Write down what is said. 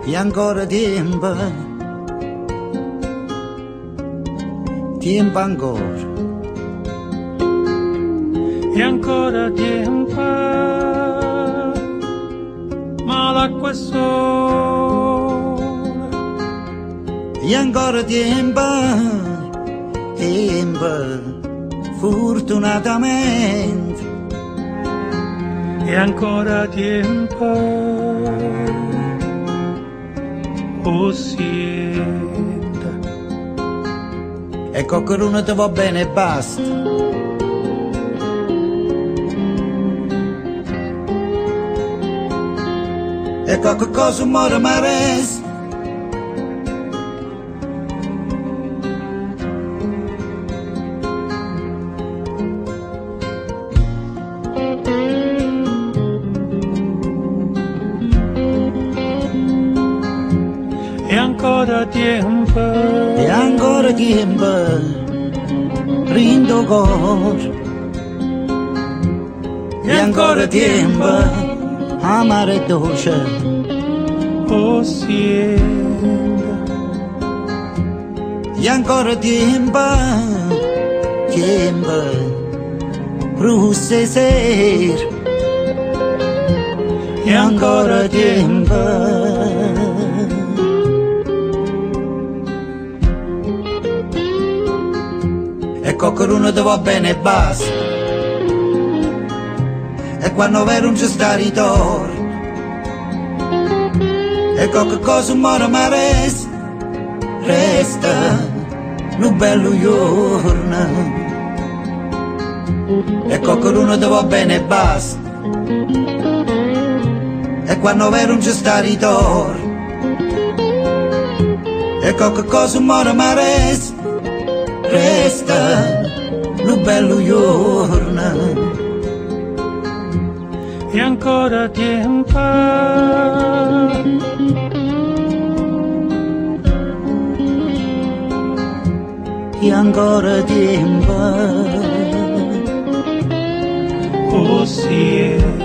E ancora tempo, tempo ancora. E ancora tempo, ma l'acqua è sola. E ancora tempo, tempo, fortunatamente. E ancora tempo, oh sienta. E qualcuno ti va bene e basta. E qualche cosa muore ma resta. E ancora tempo, E ancora tempo, rindo cor. E ancora tempo, amare e dolce. oh sienta. E ancora tempo, tempo, russe sera. E ancora tempo. E qualcuno ti va bene e basta. E quando vero non c'è sta ritorno. E qualche cosa muore ma resta un bello giorno. E qualcuno ti va bene e basta. E quando vero non c'è sta ritorno. E qualche cosa muore ma resta un bello giorno. E ancora tempo, E ancora tempo. oh sienta.